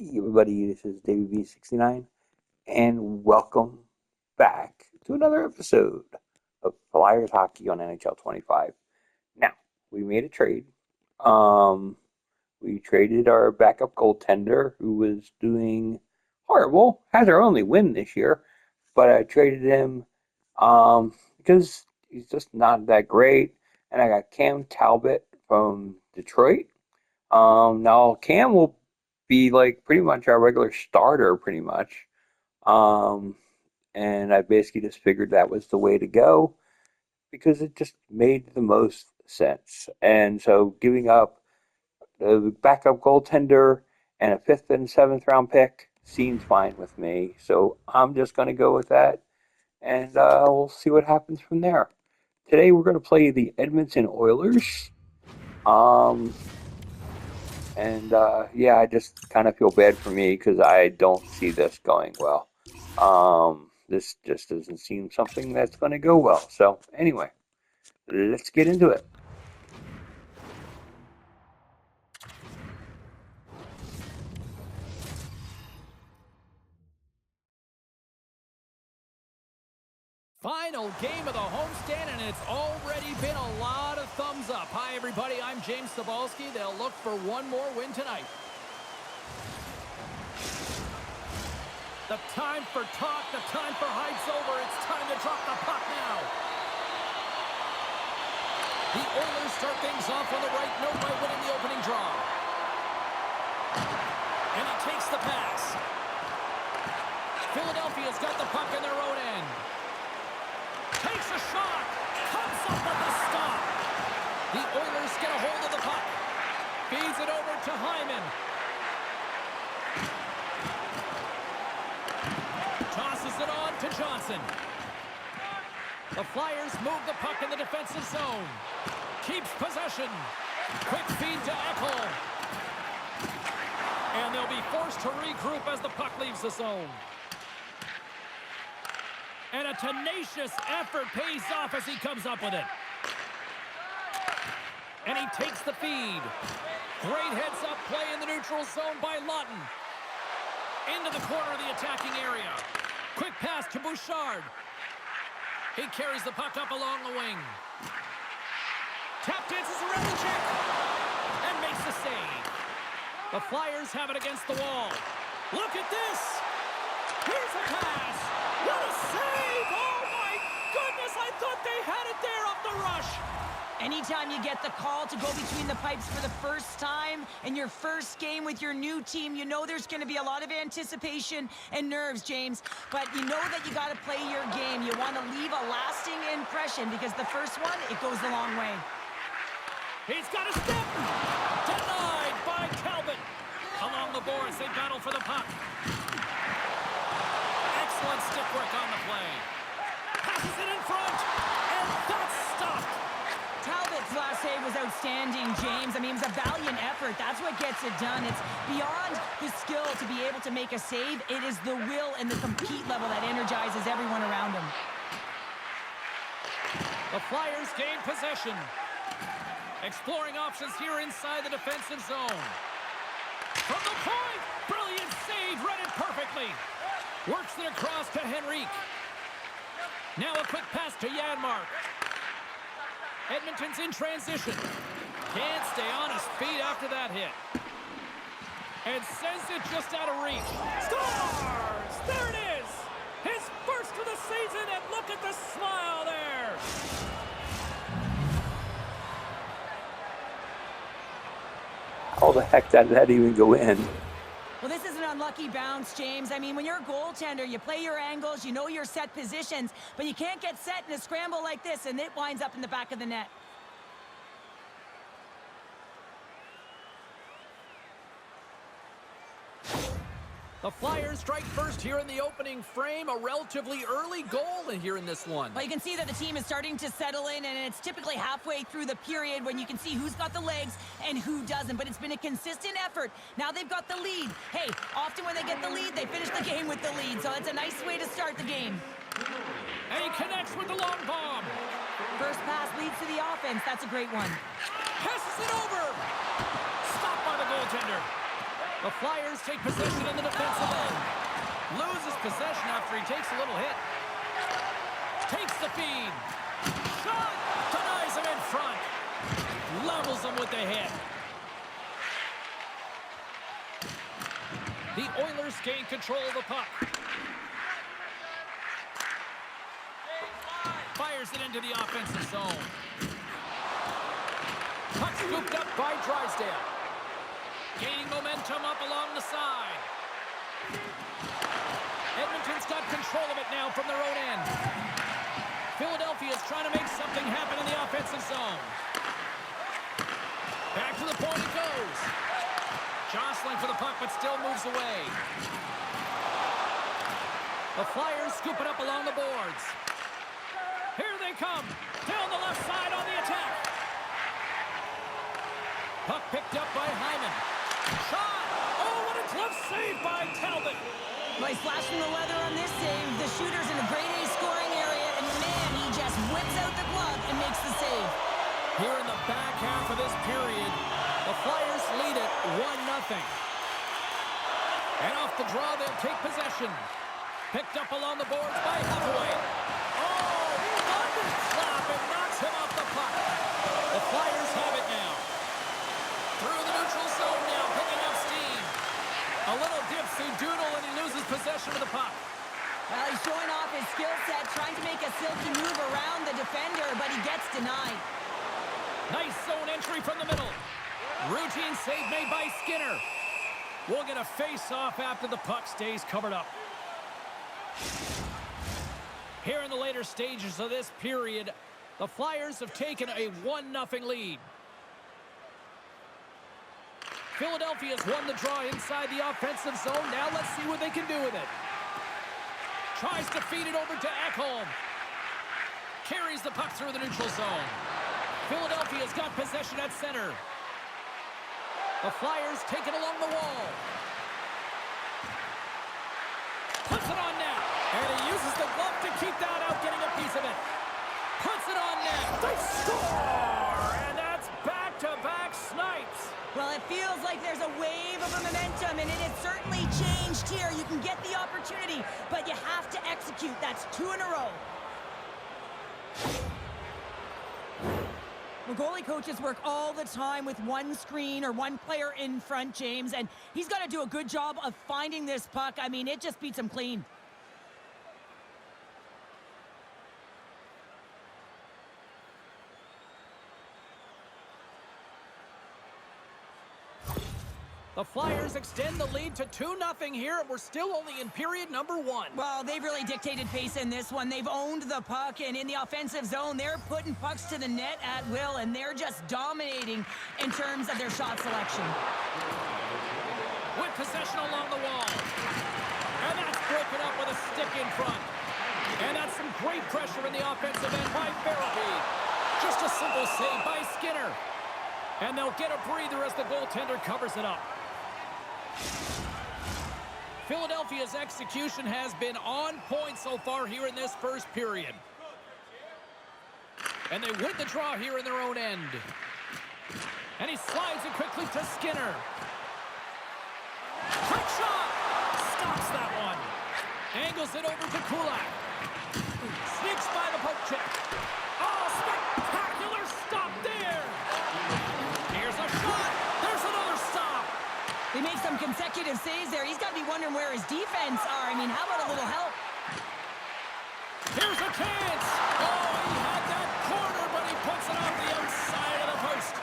Hey everybody, this is David B69, and welcome back to another episode of Flyers Hockey on NHL 25. Now, we made a trade. We traded our backup goaltender, who was doing horrible, has our only win this year, but I traded him because he's just not that great, and I got Cam Talbot from Detroit. Now Cam will be like pretty much our regular starter, pretty much. Um, and I basically just figured that was the way to go because it just made the most sense. And so giving up the backup goaltender and a fifth and seventh round pick seems fine with me. So I'm just going to go with that, and we'll see what happens from there. Today we're going to play the Edmonton Oilers. Yeah, I just kind of feel bad for me because I don't see this going well. This just doesn't seem something that's going to go well. So anyway, let's get into it. Final game of the homestand, and it's already been a lot of thumbs up. Hi, everybody. I'm James Cebulski. They'll look for one more win tonight. The time for talk, the time for hype's over. It's time to drop the puck now. The Oilers start things off on the right note by winning the opening draw. And he takes the pass. Philadelphia's got the puck in their own end. Takes a shot. Comes up with the stop. The Oilers get a hold of the puck. Feeds it over to Hyman. Tosses it on to Johnson. The Flyers move the puck in the defensive zone. Keeps possession. Quick feed to Eichel. And they'll be forced to regroup as the puck leaves the zone. And a tenacious effort pays off as he comes up with it. And he takes the feed. Great heads-up play in the neutral zone by Lawton. Into the corner of the attacking area. Quick pass to Bouchard. He carries the puck up along the wing. Tap dances around the check. And makes the save. The Flyers have it against the wall. Look at this. Here's a pass. What a save! Oh, my goodness! I thought they had it there off the rush. Anytime you get the call to go between the pipes for the first time in your first game with your new team, you know there's going to be a lot of anticipation and nerves, James. But you know that you got to play your game. You want to leave a lasting impression because the first one, it goes a long way. He's got a step. Denied by Talbot. Along the boards, they battle for the puck. Excellent stick work on the play. Passes it in front, and that's stopped. Talbot's last save was outstanding, James. I mean, it was a valiant effort. That's what gets it done. It's beyond the skill to be able to make a save. It is the will and the compete level that energizes everyone around him. The Flyers gain possession. Exploring options here inside the defensive zone. From the point, brilliant save, read it perfectly. Works it across to Henrique. Now a quick pass to Janmark. Edmonton's in transition. Can't stay on his feet after that hit. And sends it just out of reach. Scores! There it is! His first of the season, and look at the smile there! How the heck did that even go in? Well, this is an unlucky bounce, James. I mean, when you're a goaltender, you play your angles, you know your set positions, but you can't get set in a scramble like this, and it winds up in the back of the net. The Flyers strike first here in the opening frame. A relatively early goal here in this one. Well, you can see that the team is starting to settle in, and it's typically halfway through the period when you can see who's got the legs and who doesn't. But it's been a consistent effort. Now they've got the lead. Hey, often when they get the lead, they finish the game with the lead. So it's a nice way to start the game. And he connects with the long bomb. First pass leads to the offense. That's a great one. Passes it over. Stopped by the goaltender. The Flyers take possession in the defensive end. Loses possession after he takes a little hit. Takes the feed. Shot! Denies him in front. Levels him with the hit. The Oilers gain control of the puck. Fires it into the offensive zone. Puck scooped up by Drysdale. Gaining momentum up along the side. Edmonton's got control of it now from their own end. Philadelphia's trying to make something happen in the offensive zone. Back to the point it goes. Jostling for the puck, but still moves away. The Flyers scoop it up along the boards. Here they come. Down the left side on the attack. Puck picked up by Hyman. Shot! Oh, what a glove save by Talbot! By slashing the leather on this save, the shooter's in a grade A scoring area, and man, he just whips out the glove and makes the save. Here in the back half of this period, the Flyers lead it 1-0. And off the draw, they'll take possession. Picked up along the boards by Hathaway. Oh, thunderclap, and knocks him off the puck. The Flyers have it now. Through the neutral zone now, picking up steam. A little dipsy doodle, and he loses possession of the puck. Well, he's showing off his skill set, trying to make a silky move around the defender, but he gets denied. Nice zone entry from the middle. Routine save made by Skinner. We'll get a face-off after the puck stays covered up. Here in the later stages of this period, the Flyers have taken a 1-0 lead. Philadelphia's won the draw inside the offensive zone. Now let's see what they can do with it. Tries to feed it over to Ekholm. Carries the puck through the neutral zone. Philadelphia's got possession at center. The Flyers take it along the wall. Puts it on net. And he uses the glove to keep that out, getting a piece of it. Puts it on net. They score! And that's back-to-back snipes. Well, it feels like there's a wave of momentum, and it has certainly changed here. You can get the opportunity, but you have to execute. That's 2 in a row. The goalie coaches work all the time with one screen or one player in front, James, and he's got to do a good job of finding this puck. I mean, it just beats him clean. The Flyers extend the lead to 2-0 here, and we're still only in period number 1. Well, they've really dictated pace in this one. They've owned the puck, and in the offensive zone, they're putting pucks to the net at will, and they're just dominating in terms of their shot selection. With possession along the wall. And that's broken up with a stick in front. And that's some great pressure in the offensive end by Farabee. Just a simple save by Skinner. And they'll get a breather as the goaltender covers it up. Philadelphia's execution has been on point so far here in this first period. And they win the draw here in their own end. And he slides it quickly to Skinner. Quick shot! Stops that one. Angles it over to Kulak. Sneaks by the poke check. Oh, spectacular stop there! Here's a shot! There's another stop! They make some consecutive saves there. He's got to be wondering where his defense are. I mean, how about a little help? Here's a chance! Oh, he had that corner, but he puts it off the outside of the post.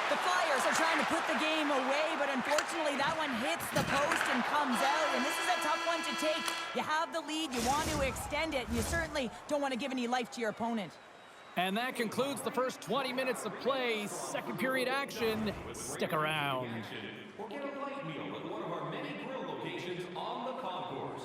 The Flyers are trying to put the game away, but unfortunately that one hits the post and comes out, and this is a tough one to take. You have the lead, you want to extend it, and you certainly don't want to give any life to your opponent. And that concludes the first 20 minutes of play. Second period action. Stick around. Or get a light meal at one of our many grill locations on the concourse.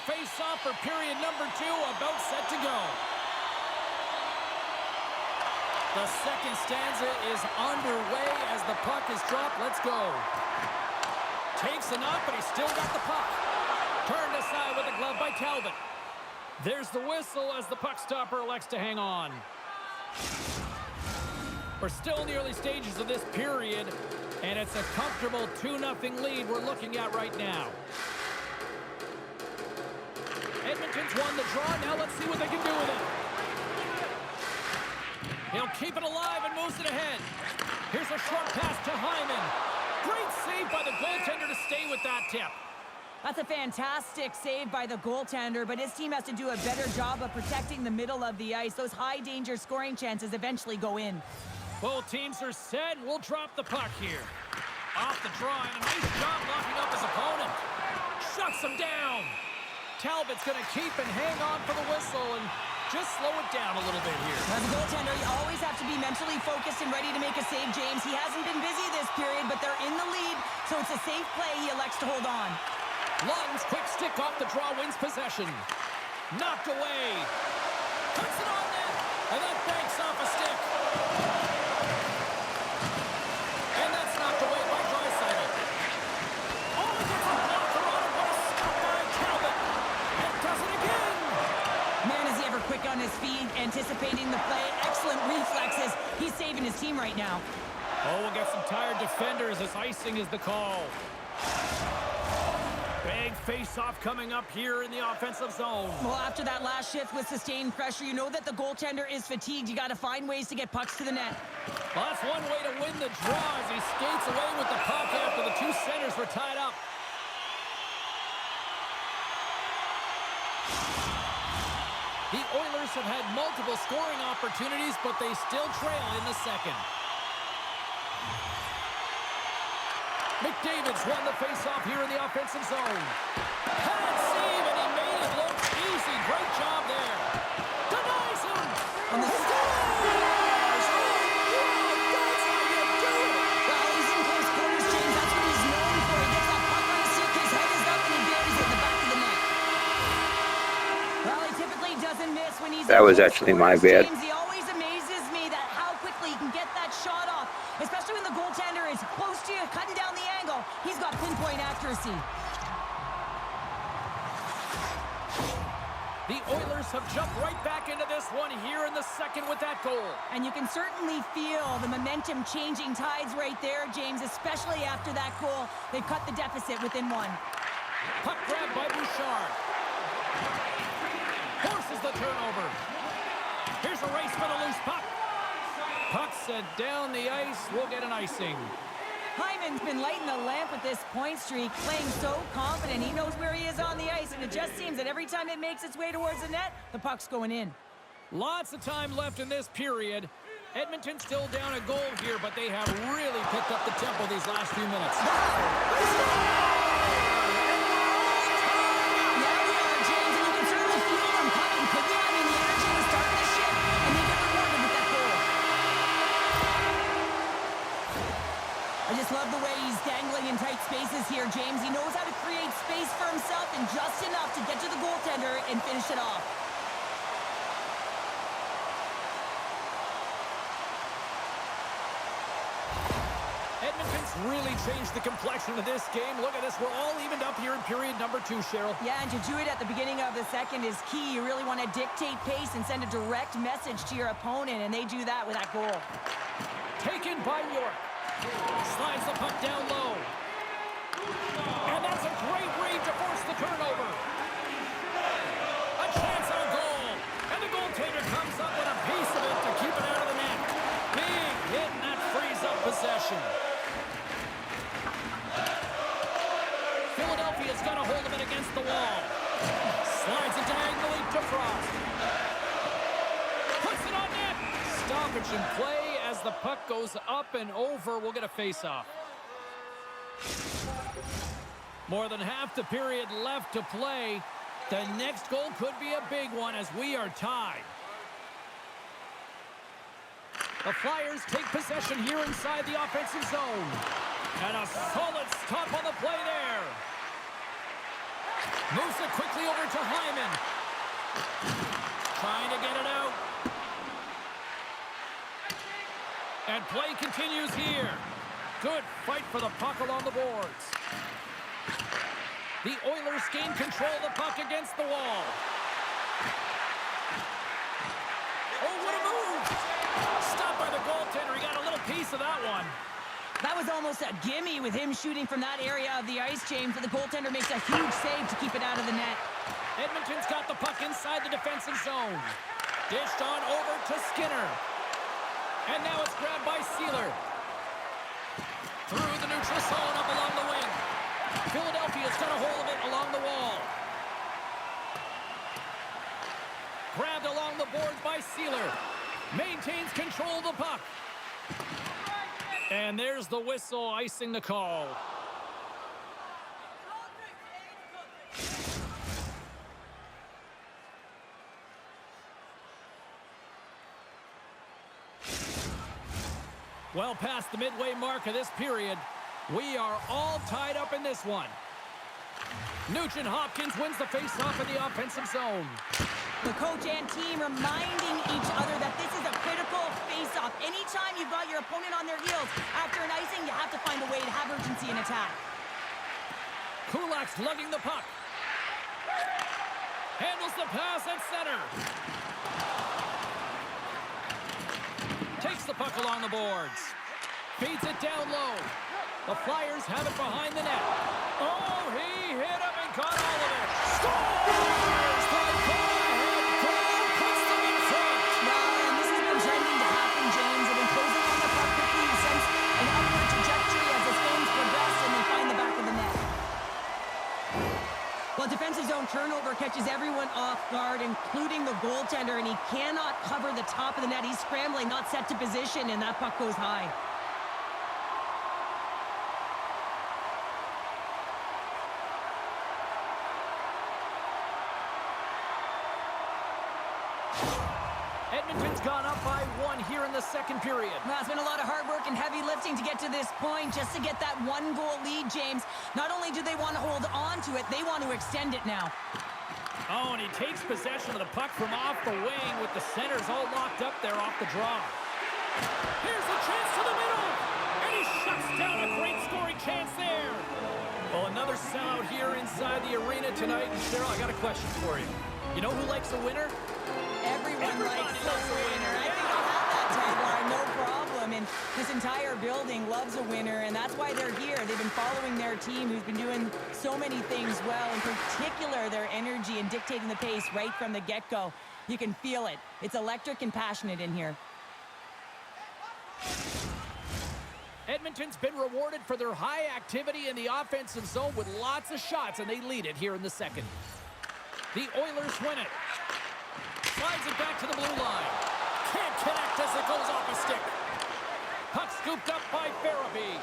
face-off for period number 2, about set to go. The second stanza is underway as the puck is dropped. Let's go. Takes a knock, but he's still got the puck. Turned aside with a glove by Talbot. There's the whistle as the puck stopper elects to hang on. We're still in the early stages of this period, and it's a comfortable 2-0 lead we're looking at right now. Edmonton's won the draw. Now let's see what they can do with it. He'll keep it alive and moves it ahead. Here's a short pass to Hyman. Great save by the goaltender to stay with that tip. That's a fantastic save by the goaltender, but his team has to do a better job of protecting the middle of the ice. Those high-danger scoring chances eventually go in. Both teams are set. We'll drop the puck here. Off the draw, and a nice job locking up his opponent. Shuts him down. Talbot's going to keep and hang on for the whistle and just slow it down a little bit here. As a goaltender, you always have to be mentally focused and ready to make a save, James. He hasn't been busy this period, but they're in the lead, so it's a safe play he elects to hold on. Lund's quick stick off the draw wins possession. Knocked away. Puts it on net, and that banks off a stick. And that's knocked away by Draisaitl. Oh, he gets a blocker on it. What a stop by Talbot. And does it again. Man, is he ever quick on his feet, anticipating the play. Excellent reflexes. He's saving his team right now. Oh, we'll get some tired defenders as icing is the call. Big face-off coming up here in the offensive zone. Well, after that last shift with sustained pressure, you know that the goaltender is fatigued. You got to find ways to get pucks to the net. Well, that's one way to win the draw as he skates away with the puck after the two centers were tied up. The Oilers have had multiple scoring opportunities, but they still trail in the second. McDavid's won the face-off here in the offensive zone. Pad save, and he made it look easy. Great job there. Denies him. On the scores! Oh, that's how you do it! Well, he's in close quarters, James. That's what he's known for. He gets that puck on his stick, his head is up, and he buries it in the back of the net. Well, he typically doesn't miss when he's That in was close actually my quarters, bad. James. He always amazes me that how quickly he can get that shot off, especially when the goaltender is close to you, cutting down the angle. He's got pinpoint accuracy. The Oilers have jumped right back into this one here in the second with that goal. And you can certainly feel the momentum changing tides right there, James, especially after that goal. They've cut the deficit within one. Puck grab by Bouchard. Forces the turnover. Here's a race for the loose puck. Puck set down the ice. We'll get an icing. Hyman's been lighting the lamp with this point streak, playing so confident. He knows where he is on the ice, and it just seems that every time it makes its way towards the net, the puck's going in. Lots of time left in this period. Edmonton's still down a goal here, but they have really picked up the tempo these last few minutes. Yeah, we are, James, and you can certainly feel them coming. Quickly, I mean, the energy was starting to shift, and they get rewarded with that goal. I just love the way he's dangling in tight spaces here, James. He knows how to create space for himself and just enough to get to the goaltender and finish it off. Edmonton's really changed the complexion of this game. Look at this. We're all evened up here in period number 2, Cheryl. Yeah, and to do it at the beginning of the second is key. You really want to dictate pace and send a direct message to your opponent, and they do that with that goal. Taken by York. Slides the puck down low. And that's a great read to force the turnover. A chance on goal. And the goaltender comes up with a piece of it to keep it out of the net. Big hit, and that frees up possession. Philadelphia's got a hold of it against the wall. Slides it diagonally to Frost. Puts it on net. Stoppage in play as the puck goes up and over. We'll get a face-off. More than half the period left to play. The next goal could be a big one as we are tied. The Flyers take possession here inside the offensive zone. And a solid stop on the play there. Moves it quickly over to Hyman. Trying to get it out. And play continues here. Good fight for the puck along the boards. The Oilers gain control of the puck against the wall. Oh, what a move! Stopped by the goaltender. He got a little piece of that one. That was almost a gimme with him shooting from that area of the ice, James, but the goaltender makes a huge save to keep it out of the net. Edmonton's got the puck inside the defensive zone. Dished on over to Skinner. And now it's grabbed by Sealer. Through the neutral zone, up along the wing. Philadelphia's got a hold of it along the wall. Grabbed along the boards by Sealer. Maintains control of the puck. And there's the whistle icing the call. Well past the midway mark of this period, we are all tied up in this one. Nugent Hopkins wins the faceoff in the offensive zone. The coach and team reminding each other that this is a critical faceoff. Anytime you've got your opponent on their heels after an icing, you have to find a way to have urgency in attack. Kulak's lugging the puck. Handles the pass at center. Takes the puck along the boards. Feeds it down low. The Flyers have it behind the net. Oh, he hit him and caught all of it. Scores! The go-ahead goal puts them in front. Well, and this has been trending to happen, James. They've been closing on the puck quickly. You sense an upward trajectory as this game's progressed, and they find the back of the net. Well, defensive zone turnover catches everyone off guard, including the goaltender, and he cannot cover the top of the net. He's scrambling, not set to position, and that puck goes high. Edmonton's gone up by 1 here in the second period. Well, it's been a lot of hard work and heavy lifting to get to this point, just to get that 1-goal lead, James. Not only do they want to hold on to it, they want to extend it now. Oh, and he takes possession of the puck from off the wing with the centers all locked up there off the draw. Here's a chance to the middle, and he shuts down a great scoring chance there. Well, another sellout here inside the arena tonight. And Cheryl, I got a question for you. You know who likes a winner? Everybody likes a winner. I think I'll have that tagline, no problem. And this entire building loves a winner, and that's why they're here. They've been following their team, who's been doing so many things well, in particular their energy and dictating the pace right from the get-go. You can feel it. It's electric and passionate in here. Edmonton's been rewarded for their high activity in the offensive zone with lots of shots, and they lead it here in the second. The Oilers win it. Slides it back to the blue line. Can't connect as it goes off a stick. Puck scooped up by Farabee.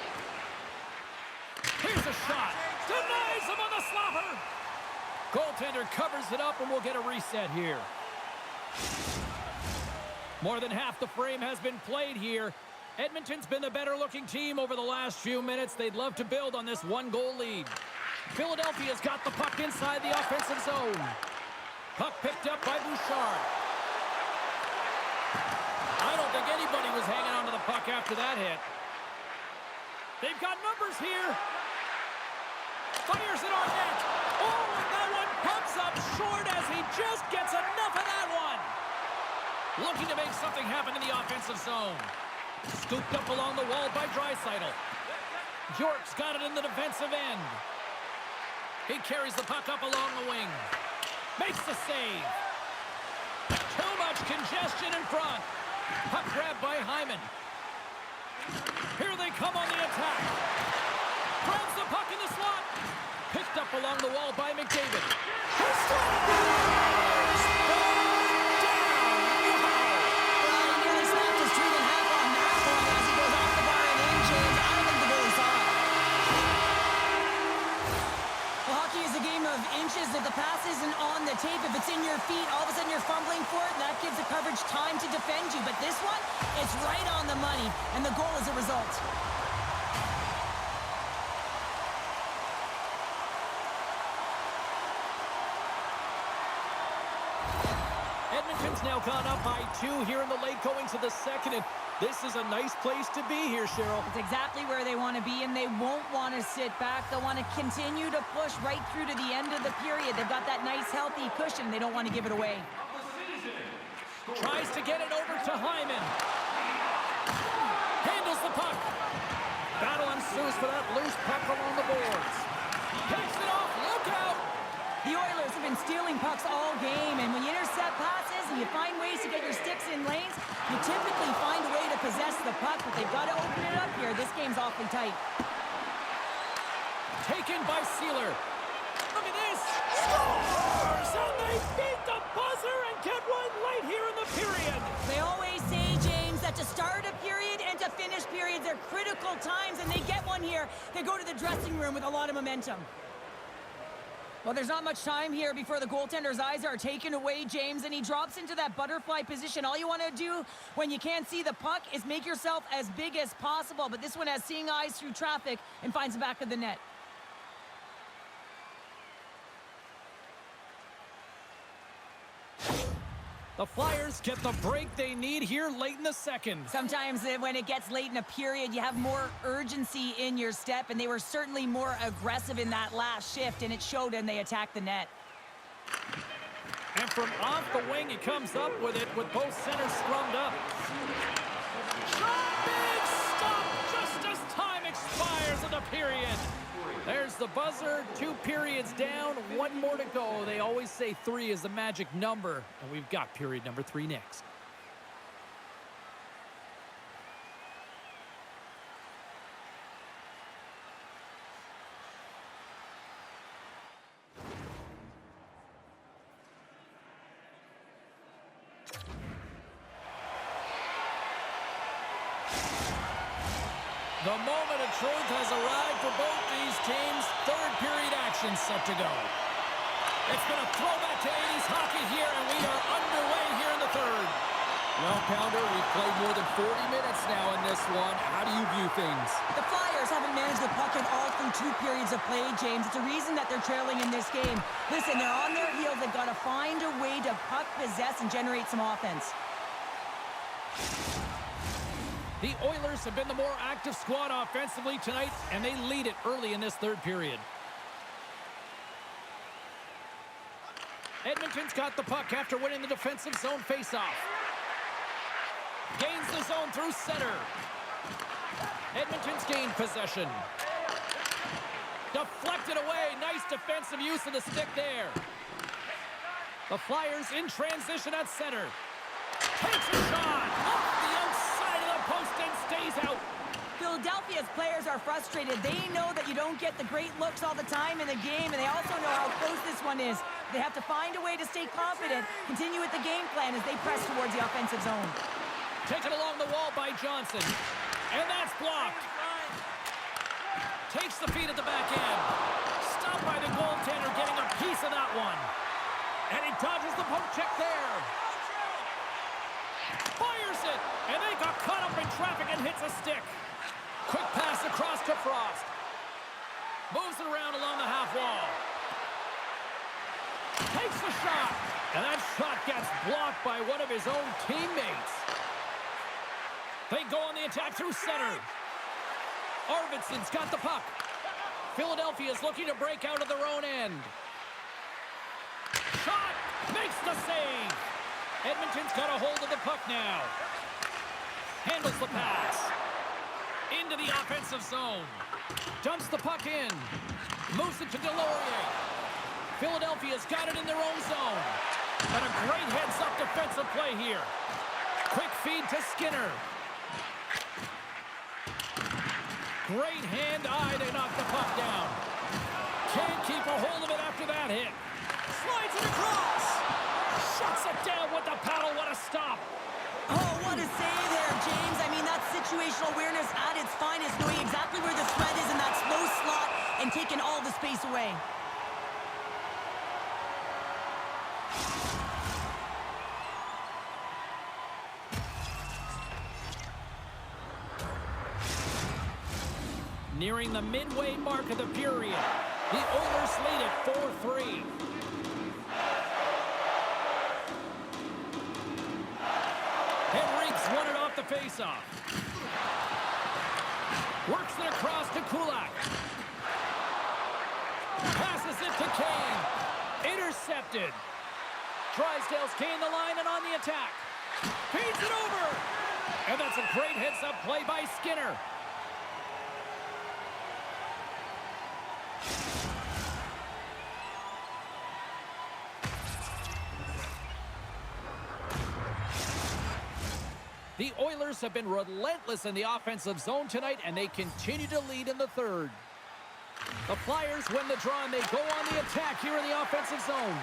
Here's a shot. Denies him on the slapper. Goaltender covers it up, and we'll get a reset here. More than half the frame has been played here. Edmonton's been the better-looking team over the last few minutes. They'd love to build on this 1-goal lead. Philadelphia's got the puck inside the offensive zone. Puck picked up by Bouchard. I don't think anybody was hanging on to the puck after that hit. They've got numbers here. Fires it on net. Oh, and that one comes up short as he just gets enough of that one. Looking to make something happen in the offensive zone. Scooped up along the wall by Draisaitl. York's got it in the defensive end. He carries the puck up along the wing. Makes the save. Too much congestion in front. Puck grabbed by Hyman. Here they come on the attack. Grabs the puck in the slot. Picked up along the wall by McDavid. He scores! If the pass isn't on the tape, if it's in your feet, all of a sudden you're fumbling for it, and that gives the coverage time to defend you. But this one, it's right on the money, and the goal is a result. Flyers now gone up by 2 here in the late going to the second. And this is a nice place to be here, Cheryl. It's exactly where they want to be, and they won't want to sit back. They'll want to continue to push right through to the end of the period. They've got that nice, healthy cushion. They don't want to give it away. Tries to get it over to Hyman. Handles the puck. Battle ensues for that loose puck along the boards. Takes it off. Look out! The Oilers have been stealing pucks all game, and when you intercept passes and you find ways to get your sticks in lanes, you typically find a way to possess the puck, but they've got to open it up here. This game's awfully tight. Taken by Sealer. Look at this! Scores! And they beat the buzzer and get one late here in the period. They always say, James, that to start a period and to finish periods are critical times, and they get one here. They go to the dressing room with a lot of momentum. Well, there's not much time here before the goaltender's eyes are taken away, James, and he drops into that butterfly position. All you want to do when you can't see the puck is make yourself as big as possible, but this one has seeing eyes through traffic and finds the back of the net. The Flyers get the break they need here late in the second. Sometimes when it gets late in a period, you have more urgency in your step, and they were certainly more aggressive in that last shift, and it showed, and they attacked the net. And from off the wing, he comes up with it with both centers scrummed up. Big stop just as time expires in the period. There's the buzzer, 2 periods down, 1 more to go. They always say 3 is the magic number, and we've got period number 3 next. The moment of truth has arrived for both these teams. Third period action set to go. It's been a throwback to 80s hockey here, and we are underway here in the third. Well, Pounder, we've played more than 40 minutes now in this one. How do you view things? The Flyers haven't managed the puck at all through 2 periods of play, James. It's a reason that they're trailing in this game. Listen, they're on their heels. They've got to find a way to puck possess and generate some offense. The Oilers have been the more active squad offensively tonight, and they lead it early in this third period. Edmonton's got the puck after winning the defensive zone faceoff. Gains the zone through center. Edmonton's gained possession. Deflected away. Nice defensive use of the stick there. The Flyers in transition at center. Takes a shot. Off the outside of the post and stays out. Philadelphia's players are frustrated. They know that you don't get the great looks all the time in the game, and they also know how close this one is. They have to find a way to stay confident, continue with the game plan as they press towards the offensive zone. Taken along the wall by Johnson. And that's blocked. Takes the feed at the back end. Stopped by the goaltender, getting a piece of that one. And he dodges the poke check there. Fires it. And they got caught up in traffic and hits a stick. Quick pass across to Frost. Moves it around along the half wall. Takes the shot. And that shot gets blocked by one of his own teammates. They go on the attack through center. Arvidsson's got the puck. Philadelphia's looking to break out of their own end. Shot! Makes the save! Edmonton's got a hold of the puck now. Handles the pass. Into the offensive zone. Dumps the puck in. Moves it to Delorier. Philadelphia's got it in their own zone. And a great heads-up defensive play here. Quick feed to Skinner. Great hand-eye to knock the puck down. Can't keep a hold of it after that hit. Slides it across. Shuts it down with the paddle. What a stop. Oh, what a save there, James. I mean, that's situational awareness at its finest, knowing exactly where the threat is in that slow slot and taking all the space away. Nearing the midway mark of the period. The Oilers lead it 4-3. the faceoff. Works it across to Kulak. Passes it to Kane. Intercepted. Drysdale's gained the line and on the attack. Feeds it over. And that's a great heads-up play by Skinner. The Oilers have been relentless in the offensive zone tonight, and they continue to lead in the third. The Flyers win the draw, and they go on the attack here in the offensive zone.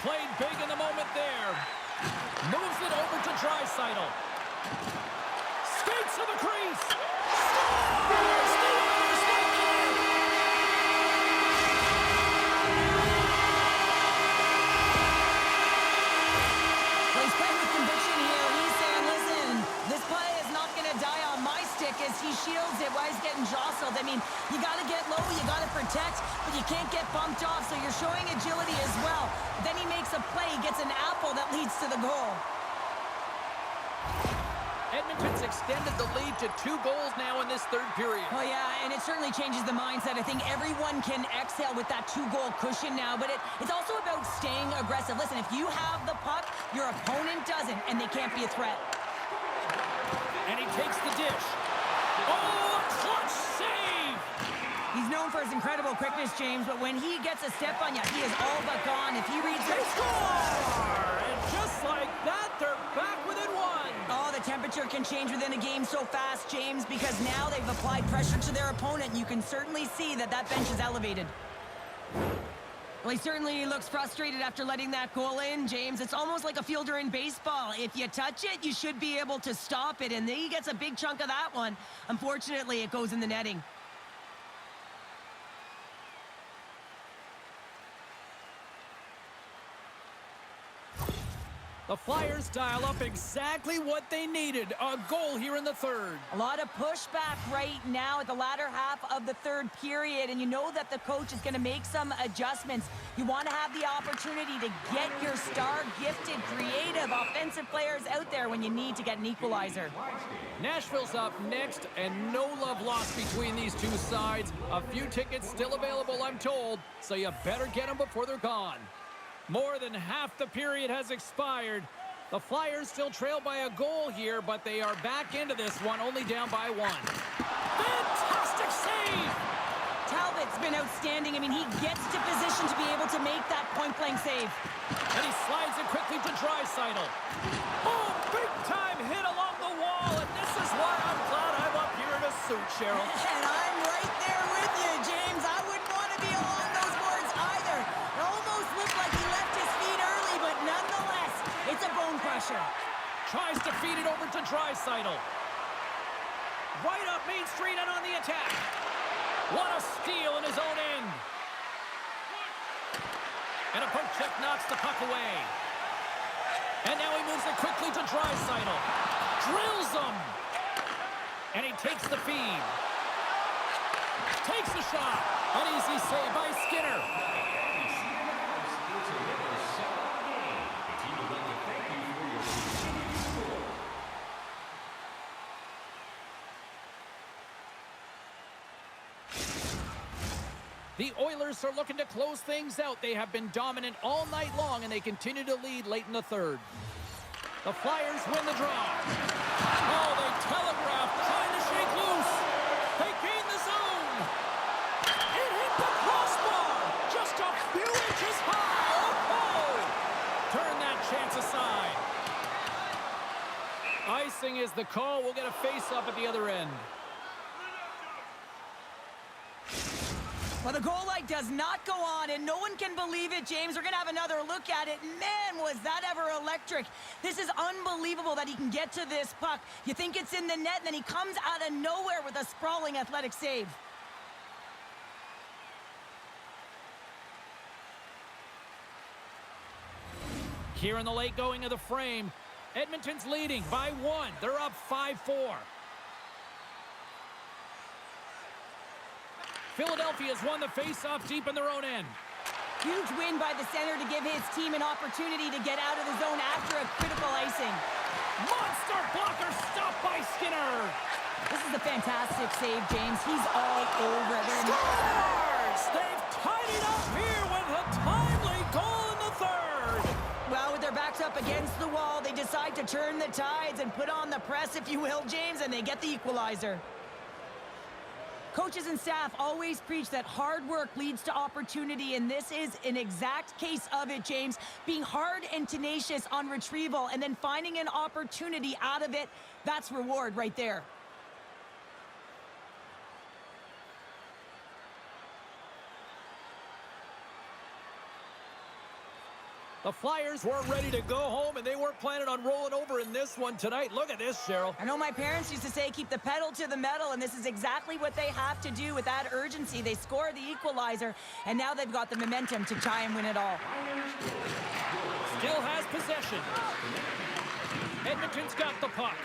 Played big in the moment there. Moves it over to Draisaitl. Skates to the crease. Scores! The Oilers win the lead! Well, he's playing with conviction here. He's saying, listen, this play is not going to die on my stick as he shields it while he's getting jostled. I mean, you got to get low, you got to protect, but you can't get bumped off, so you're showing agility as well. Then he makes a play, he gets an apple that leads to the goal. Edmonton's extended the lead to 2 goals now in this third period. Oh, yeah, and it certainly changes the mindset. I think everyone can exhale with that 2-goal cushion now, but it's also about staying aggressive. Listen, if you have the puck, your opponent doesn't, and they can't be a threat. And he takes the dish. Oh, a clutch save! He's known for his incredible quickness, James, but when he gets a step on you, he is all but gone. If he reads it... They score! And just like that, they're back within 1. Oh, the temperature can change within a game so fast, James, because now they've applied pressure to their opponent. You can certainly see that that bench is elevated. Well, he certainly looks frustrated after letting that goal in, James. It's almost like a fielder in baseball. If you touch it, you should be able to stop it, and then he gets a big chunk of that one. Unfortunately, it goes in the netting. The Flyers dial up exactly what they needed. A goal here in the third. A lot of pushback right now at the latter half of the third period, and you know that the coach is going to make some adjustments. You want to have the opportunity to get your star, gifted, creative, offensive players out there when you need to get an equalizer. Nashville's up next, and no love lost between these two sides. A few tickets still available, I'm told, so you better get them before they're gone. More than half the period has expired. The Flyers still trail by a goal here, but they are back into this one, only down by 1. Fantastic save! Talbot's been outstanding. I mean, he gets to position to be able to make that point-blank save. And he slides it quickly to Draisaitl. Oh, big-time hit along the wall, and this is why I'm glad I'm up here in a suit, Cheryl. And I'm right there with you, James. I wouldn't want to be along those boards either. It almost looked like he left his feet early, but nonetheless, it's a bone crusher. Tries to feed it over to Draisaitl. Right up Main Street and on the attack. What a steal in his own end. And a poke check knocks the puck away. And now he moves it quickly to Draisaitl. Drills him. And he takes the feed. Takes the shot. An easy save by Skinner. The Oilers are looking to close things out. They have been dominant all night long, and they continue to lead late in the third. The Flyers win the draw. Oh, they telegraph, trying to shake loose. They gain the zone. It hit the crossbar. Just a few inches high. Oh! Turn that chance aside. Icing is the call. We'll get a face-up at the other end. Well, the goal light does not go on, and no one can believe it, James. We're going to have another look at it. Man, was that ever electric. This is unbelievable that he can get to this puck. You think it's in the net, and then he comes out of nowhere with a sprawling athletic save. Here in the late going of the frame, Edmonton's leading by 1. They're up 5-4. Philadelphia's won the face-off deep in their own end. Huge win by the center to give his team an opportunity to get out of the zone after a critical icing. Monster blocker stopped Skinner. This is a fantastic save, James. He's all over it. Scores! They've tied it up here with a timely goal in the third. Well, with their backs up against the wall, they decide to turn the tides and put on the press, if you will, James, and they get the equalizer. Coaches and staff always preach that hard work leads to opportunity, and this is an exact case of it, James. Being hard and tenacious on retrieval and then finding an opportunity out of it, that's reward right there. The Flyers weren't ready to go home, and they weren't planning on rolling over in this one tonight. Look at this, Cheryl. I know my parents used to say keep the pedal to the metal, and this is exactly what they have to do with that urgency. They score the equalizer, and now they've got the momentum to try and win it all. Still has possession. Edmonton's got the puck.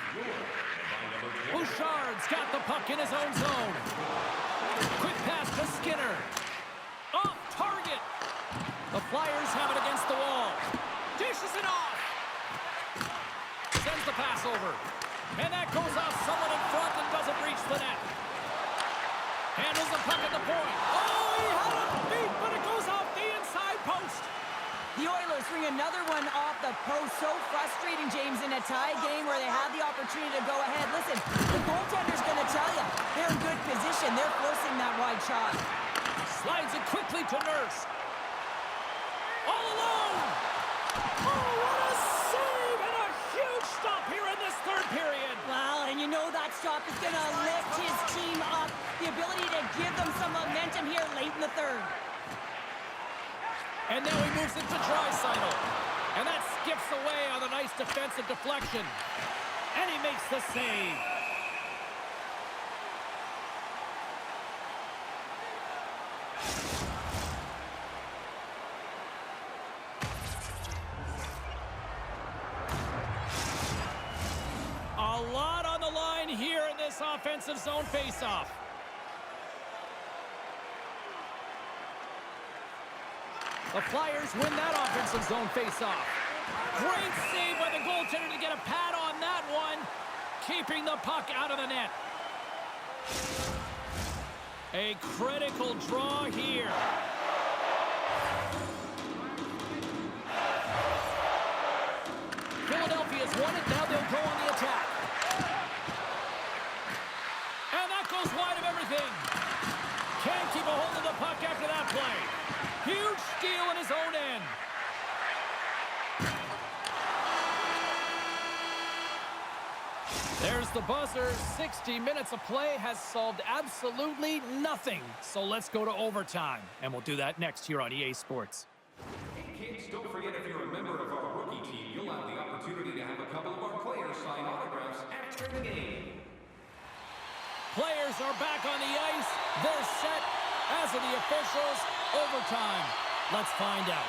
Bouchard's got the puck in his own zone. Quick pass to Skinner. Off target. The Flyers have it against the wall. Dishes it off. Sends the pass over. And that goes off someone in front and doesn't reach the net. Handles the puck at the point. Oh, he had it beat, but it goes off the inside post. The Oilers bring another one off the post. So frustrating, James, in a tie game where they have the opportunity to go ahead. Listen, the goaltender's going to tell you they're in good position. They're forcing that wide shot. Slides it quickly to Nurse. All alone! Oh, what a save and a huge stop here in this third period. Wow, and you know that stop is going to lift his team up. The ability to give them some momentum here late in the third. And now he moves it to Draisaitl. And that skips away on a nice defensive deflection. And he makes the save. A lot on the line here in this offensive zone faceoff. The Flyers win that offensive zone faceoff. Great save by the goaltender to get a pad on that one, keeping the puck out of the net. A critical draw here. Philadelphia's won it, now they'll go on the attack. And that goes wide of everything. Can't keep a hold of the puck after that play. Huge steal in his own end. There's the buzzer. 60 minutes of play has solved absolutely nothing. So let's go to overtime. And we'll do that next here on EA Sports. Hey kids, don't forget if you're a member of our rookie team, you'll have the opportunity to have a couple of our players sign autographs after the game. Players are back on the ice. They're set, as are the officials. Overtime. Let's find out.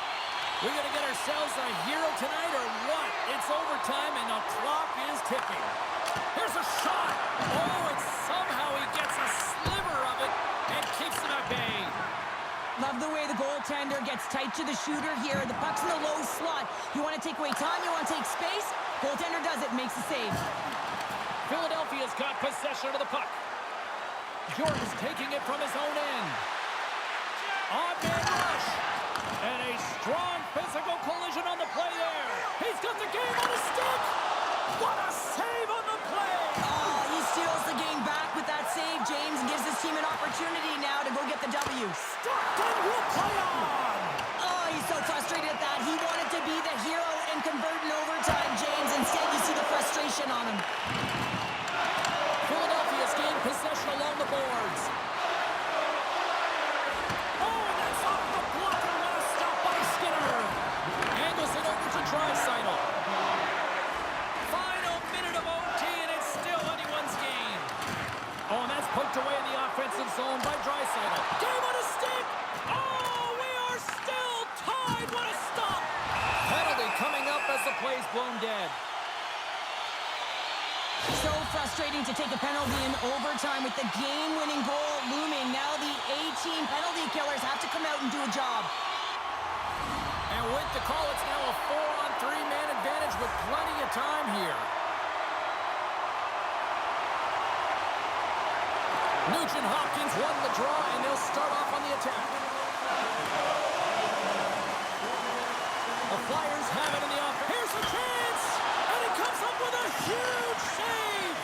We're going to get ourselves a hero tonight or what? It's overtime and the clock is ticking. Here's a shot. Oh, and somehow he gets a sliver of it and keeps it at bay. Love the way the goaltender gets tight to the shooter here. The puck's in the low slot. You want to take away time, you want to take space. Goaltender does it, makes the save. Philadelphia's got possession of the puck. Jordan's taking it from his own end. On-man rush. And a strong physical collision on the play there. He's got the game on his stick. What a save on the play. Oh, he steals the game back with that save, James, and gives his team an opportunity now to go get the W. Stockton will play on. Oh, he's so frustrated at that. He wanted to be the hero and convert in overtime, James. Instead, you see the frustration on him. Philadelphia's gained possession along the boards. Oh, and that's off the blocker. What a stop by Skinner. Angles it over to Draisaitl. Final minute of OT, and it's still anyone's game. Oh, and that's poked away in the offensive zone by Draisaitl. Game on a stick. Oh, we are still tied. What a stop. Penalty coming up as the play's blown dead. So frustrating to take a penalty in overtime with the game-winning goal looming. Now the A-team penalty killers have to come out and do a job. And with the call, it's now a 4-on-3 man advantage with plenty of time here. Nugent Hopkins won the draw, and they'll start off on the attack. The Flyers have it in the offense. Here's a chance! And he comes up with a huge save!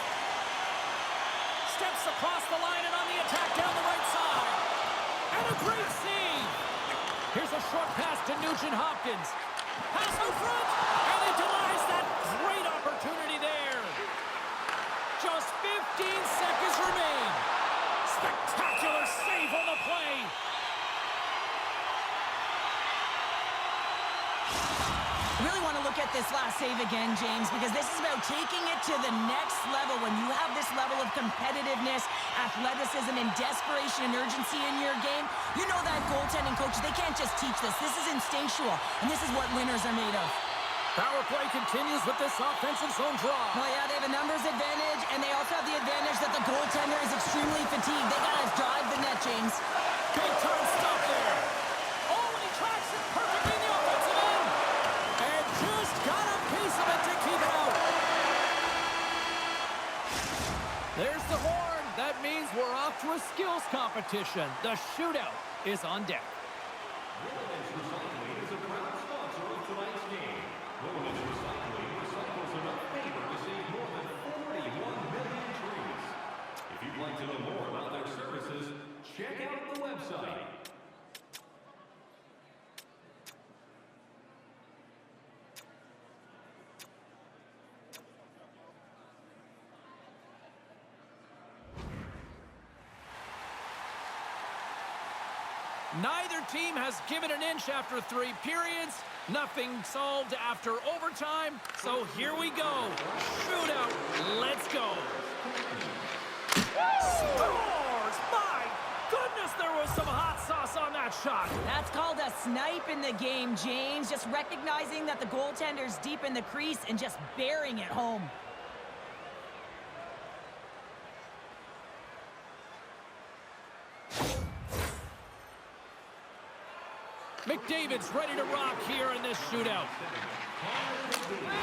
Steps across the line and on the attack down the right side. And a great save! Here's a short pass to Nugent Hopkins. Pass out front! And he denies that great opportunity there. Just 15 seconds remain. Spectacular save on the play. I really want to look at this last save again, James, because this is about taking it to the next level. When you have this level of competitiveness, athleticism, and desperation and urgency in your game, you know that goaltending coaches, they can't just teach this. This is instinctual, and this is what winners are made of. Power play continues with this offensive zone draw. Oh, yeah, they have a numbers advantage, and they also have the advantage that the goaltender is extremely fatigued. They got to drive the net, James. Big time stop there. Oh, and he tracks it perfectly in the offensive end. And just got a piece of it to keep it out. There's the horn. That means we're off to a skills competition. The shootout is on deck. Recycling is a proud sponsor of tonight's game. Wilderness Recycling recycles enough paper to save more than 41 million trees. If you'd like to know more about their services, check out the website. Neither team has given an inch after 3 periods. Nothing solved after overtime. So here we go. Shootout. Let's go. Scores! My goodness, there was some hot sauce on that shot. That's called a snipe in the game, James. Just recognizing that the goaltender's deep in the crease and just bearing it home. McDavid's ready to rock here in this shootout.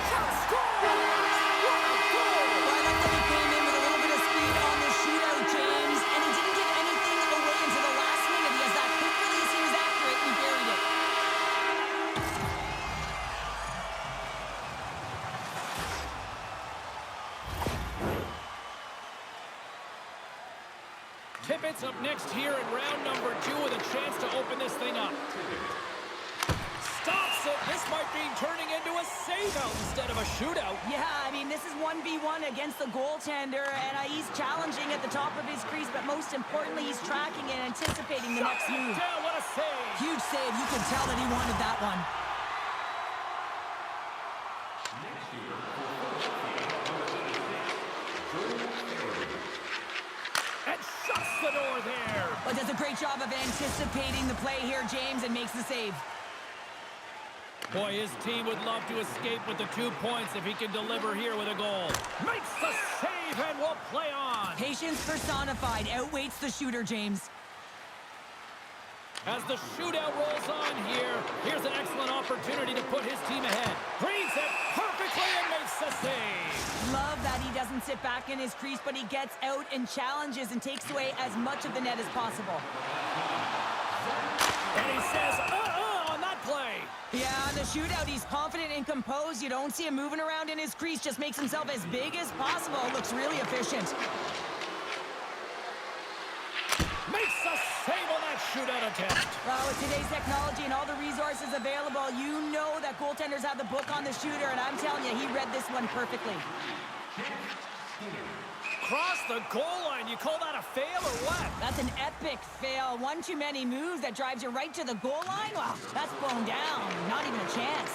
Shot score! What a goal! Well, I like that he came in with a little bit of speed on the shootout, James, and he didn't give anything away until the last minute. He has that quick release, he was accurate, and he buried it. Tippett's up next here in round number 2 with a chance to open this thing up. Stops it. This might be turning into a save-out instead of a shootout. Yeah, I mean, this is 1v1 against the goaltender, and he's challenging at the top of his crease, but most importantly, he's tracking and anticipating the next move. Down, what a save. Huge save. You could tell that he wanted that one. And shuts the door there. But does a great job of anticipating the play here, James, and makes the save. Boy, his team would love to escape with the 2 points if he can deliver here with a goal. Makes the save and will play on. Patience personified outweighs the shooter, James. As the shootout rolls on here, here's an excellent opportunity to put his team ahead. Reads it perfectly and makes the save. Love that he doesn't sit back in his crease, but he gets out and challenges and takes away as much of the net as possible. And he says, on that play. Yeah, on the shootout, he's confident and composed. You don't see him moving around in his crease, just makes himself as big as possible. Looks really efficient. Makes a save on that shootout attempt. Well, with today's technology and all the resources available, you know that goaltenders have the book on the shooter, and I'm telling you, he read this one perfectly. Cross the goal line. You call that a fail or what? That's an epic fail. One too many moves that drives you right to the goal line. Well, that's blown down. Not even a chance.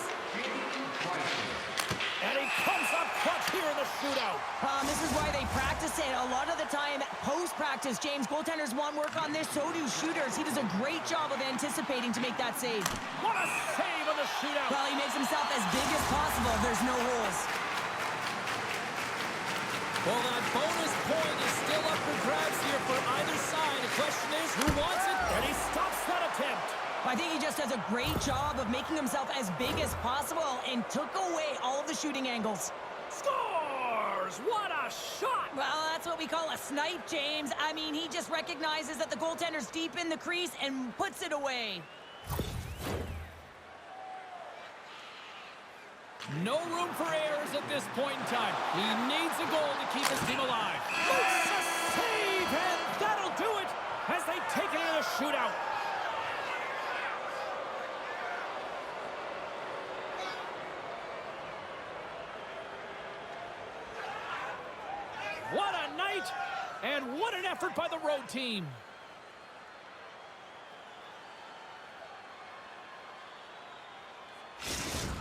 And he comes up clutch here in the shootout. This is why they practice it. A lot of the time, post-practice, James, goaltenders want work on this. So do shooters. He does a great job of anticipating to make that save. What a save on the shootout. Well, he makes himself as big as possible. There's no holes. Well, that bonus point is still up for grabs here for either side. The question is, who wants it? And he stops that attempt. I think he just does a great job of making himself as big as possible and took away all of the shooting angles. Scores! Flyers. What a shot! Well, that's what we call a snipe, James. I mean, he just recognizes that the goaltender's deep in the crease and puts it away. No room for errors at this point in time. He needs a goal to keep his team alive. Makes a save, and that'll do it as they take it in a shootout. What a night, and what an effort by the road team.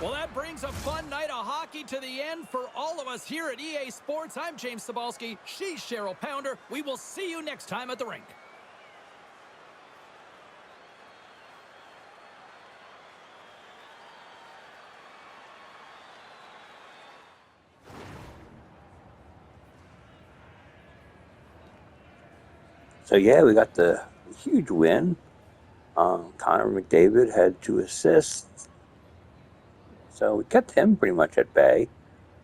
Well, that brings a fun night of hockey to the end for all of us here at EA Sports. I'm James Cybulski. She's Cheryl Pounder. We will see you next time at the rink. So yeah, we got the huge win. Connor McDavid had 2 assists. So we kept him pretty much at bay.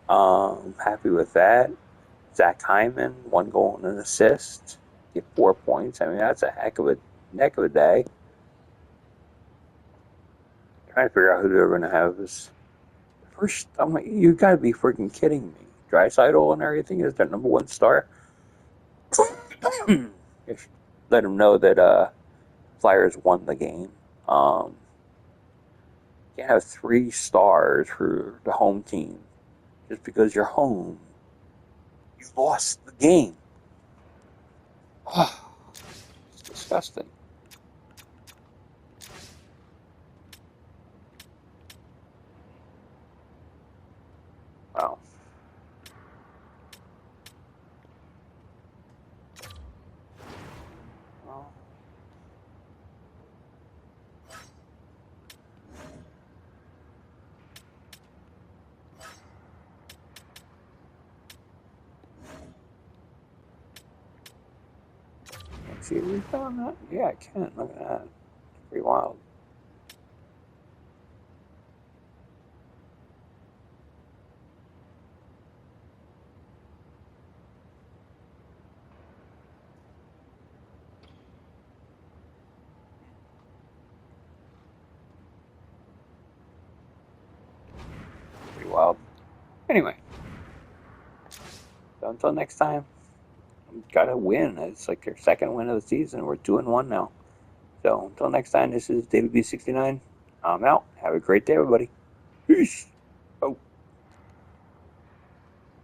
Happy with that. Zach Hyman, 1 goal and an assist. Get 4 points. I mean, that's a heck of a day. Trying to figure out who they're going to have as first. I'm like, you got to be freaking kidding me. Draisaitl and everything is their number 1 star. Let them know that Flyers won the game. You can't have 3 stars for the home team just because you're home. You lost the game. It's disgusting. Wow. See a replay on that? Yeah, I can. Look at that. It's pretty wild. Pretty wild. Anyway. So until next time. Gotta win. It's like their 2nd win of the season. We're 2-1 now. So until next time, this is David B69. I'm out. Have a great day, everybody. Peace.